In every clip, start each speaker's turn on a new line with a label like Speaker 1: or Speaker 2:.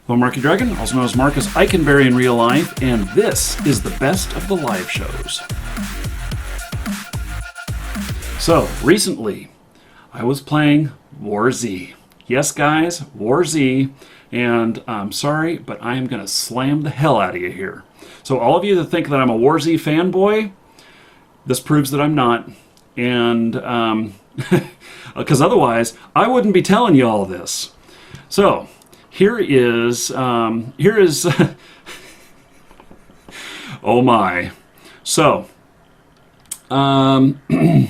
Speaker 1: Hello, Marky Dragon, also known as Marcus Eikenberry in real life, and this is the best of the live shows. So, recently, I was playing War Z. Yes, guys, War Z, and I'm sorry, but I am going to slam the hell out of you here. So, all of you that think that I'm a War Z fanboy, this proves that I'm not, and because otherwise, I wouldn't be telling you all this. So, here is, oh my. So, you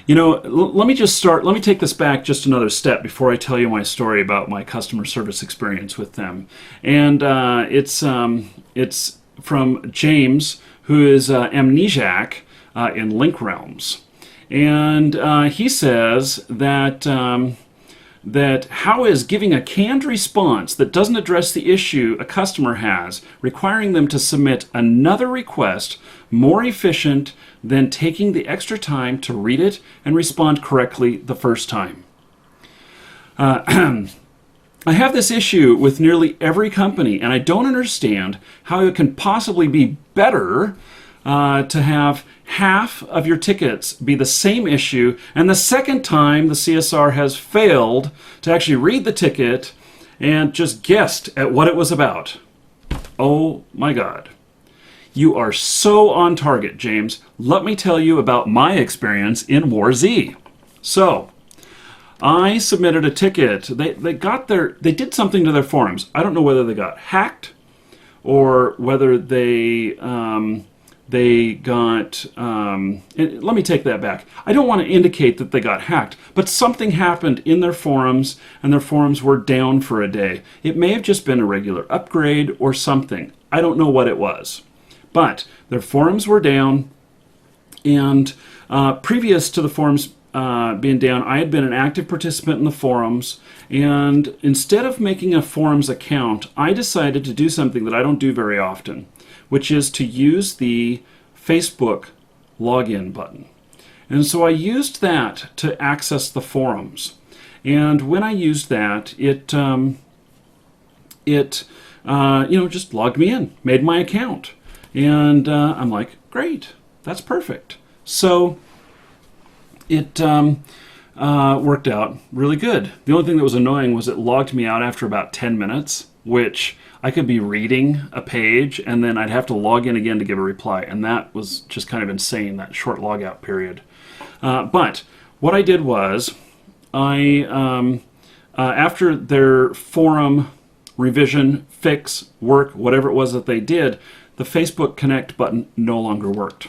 Speaker 1: know, let me take this back just another step before I tell you my story about my customer service experience with them. And it's from James, who is Amnesiac in Link Realms. And he says that that how is giving a canned response that doesn't address the issue a customer has, requiring them to submit another request, more efficient than taking the extra time to read it and respond correctly the first time. I have this issue with nearly every company, and I don't understand how it can possibly be better to have half of your tickets be the same issue, and the second time the CSR has failed to actually read the ticket and just guessed at what it was about. Oh my God. You are so on target, James. Let me tell you about my experience in War Z. So, I submitted a ticket. They did something to their forums. I don't know whether they got hacked or whether they got, let me take that back. I don't want to indicate that they got hacked, but something happened in their forums, and their forums were down for a day. It may have just been a regular upgrade or something. I don't know what it was. But their forums were down, and previous to the forums being down, I had been an active participant in the forums, and instead of making a forums account, I decided to do something that I don't do very often, which is to use the Facebook login button. And so I used that to access the forums. And when I used that, it just logged me in, made my account. And I'm like, great, that's perfect. So it worked out really good. The only thing that was annoying was it logged me out after about 10 minutes, which I could be reading a page and then I'd have to log in again to give a reply. And that was just kind of insane, that short logout period. But what I did was, after their forum revision, fix, work, whatever it was that they did, the Facebook Connect button no longer worked.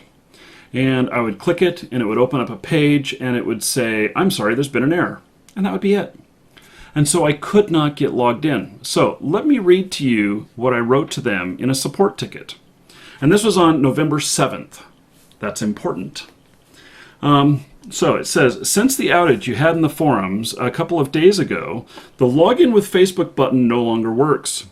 Speaker 1: And I would click it and it would open up a page and it would say, I'm sorry, there's been an error. And that would be it. And so I could not get logged in. So let me read to you what I wrote to them in a support ticket. And this was on November 7th. That's important. So it says, since the outage you had in the forums a couple of days ago, the login with Facebook button no longer works.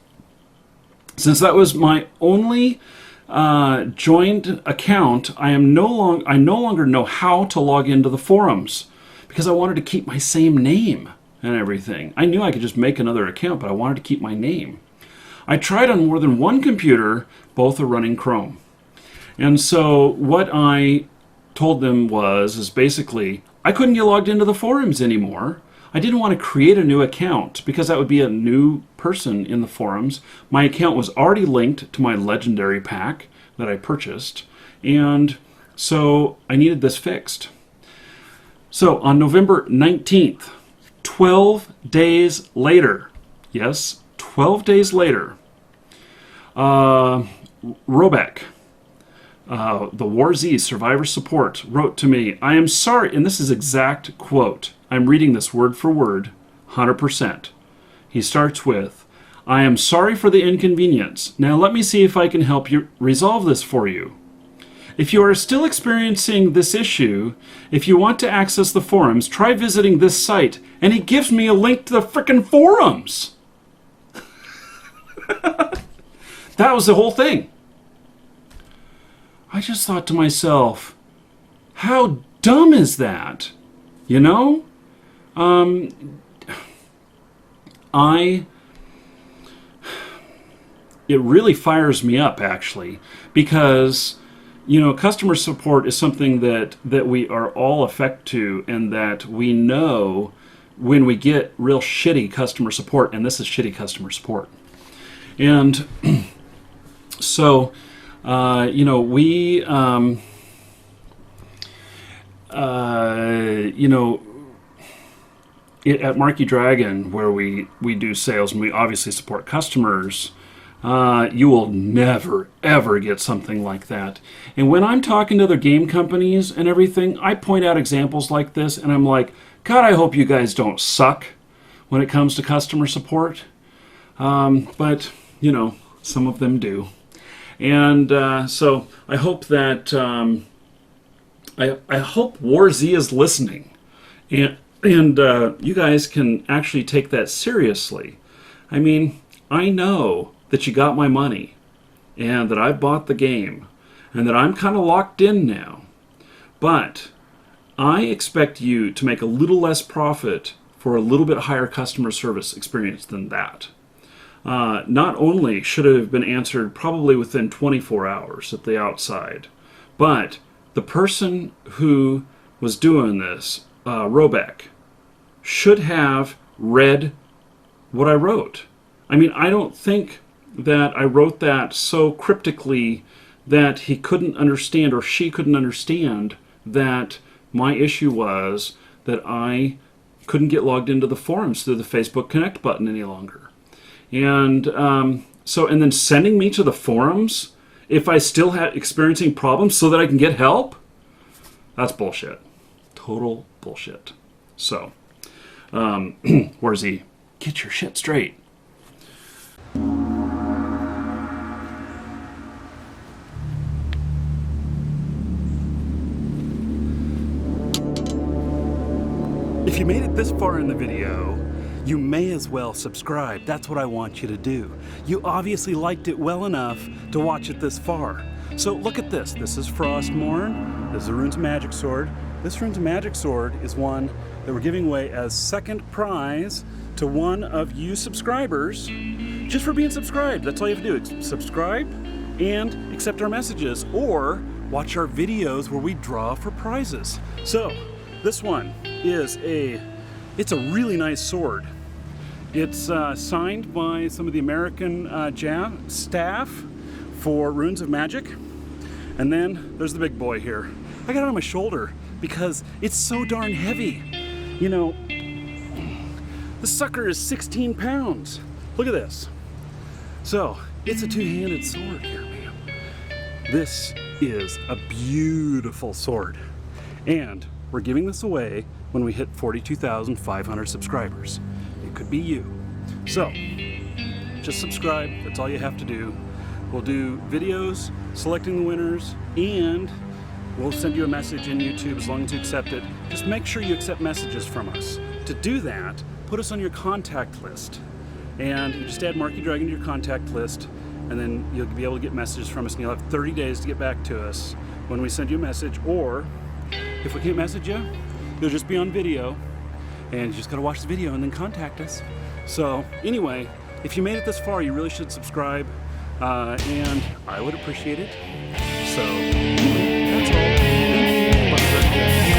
Speaker 1: Since that was my only joined account, I no longer know how to log into the forums because I wanted to keep my same name and everything. I knew I could just make another account, but I wanted to keep my name. I tried on more than one computer, both are running Chrome. And so what I told them is basically, I couldn't get logged into the forums anymore. I didn't want to create a new account because that would be a new person in the forums. My account was already linked to my legendary pack that I purchased, and so I needed this fixed. So on November 19th, 12 days later, yes, 12 days later, Robeck, the War Z Survivor Support, wrote to me, I am sorry, and this is exact quote. I'm reading this word for word, 100%. He starts with, I am sorry for the inconvenience. Now let me see if I can help you resolve this for you. If you are still experiencing this issue, if you want to access the forums, try visiting this site. And he gives me a link to the frickin' forums. That was the whole thing. I just thought to myself, how dumb is that? You know? it really fires me up, actually, because customer support is something that we are all affected to, and that we know when we get real shitty customer support, and this is shitty customer support. And so, we, at Marky Dragon, where we do sales and we obviously support customers, you will never, ever get something like that. And when I'm talking to other game companies and everything, I point out examples like this, and I'm like, God, I hope you guys don't suck when it comes to customer support. But, some of them do. And so I hope that, I hope WarZ is listening. And you guys can actually take that seriously. I mean, I know that you got my money, and that I bought the game, and that I'm kind of locked in now. But I expect you to make a little less profit for a little bit higher customer service experience than that. Not only should it have been answered probably within 24 hours at the outside, but the person who was doing this, Robeck, should have read what I wrote. I mean, I don't think that I wrote that so cryptically that he couldn't understand, or she couldn't understand, that my issue was that I couldn't get logged into the forums through the Facebook Connect button any longer. And and then sending me to the forums if I still had experiencing problems so that I can get help? That's bullshit. Total bullshit. So, where's he? Get your shit straight. If you made it this far in the video, you may as well subscribe. That's what I want you to do. You obviously liked it well enough to watch it this far. So look at this. This is Frostmourne. This is a Runes of Magic sword. This Runes of Magic sword is one that we're giving away as second prize to one of you subscribers, just for being subscribed. That's all you have to do. Subscribe and accept our messages, or watch our videos where we draw for prizes. So this one is it's a really nice sword. It's signed by some of the American staff for Runes of Magic. And then there's the big boy here. I got it on my shoulder because it's so darn heavy. The sucker is 16 pounds. Look at this. So it's a two-handed sword here, man. This is a beautiful sword. And we're giving this away when we hit 42,500 subscribers. It could be you. So, just subscribe. That's all you have to do. We'll do videos selecting the winners, and we'll send you a message in YouTube as long as you accept it. Just make sure you accept messages from us. To do that, put us on your contact list. And you just add Marky Dragon to your contact list, and then you'll be able to get messages from us, and you'll have 30 days to get back to us when we send you a message. Or if we can't message you, you'll just be on video, and you just gotta watch the video and then contact us. So anyway, if you made it this far, you really should subscribe, and I would appreciate it. So anyway, that's all.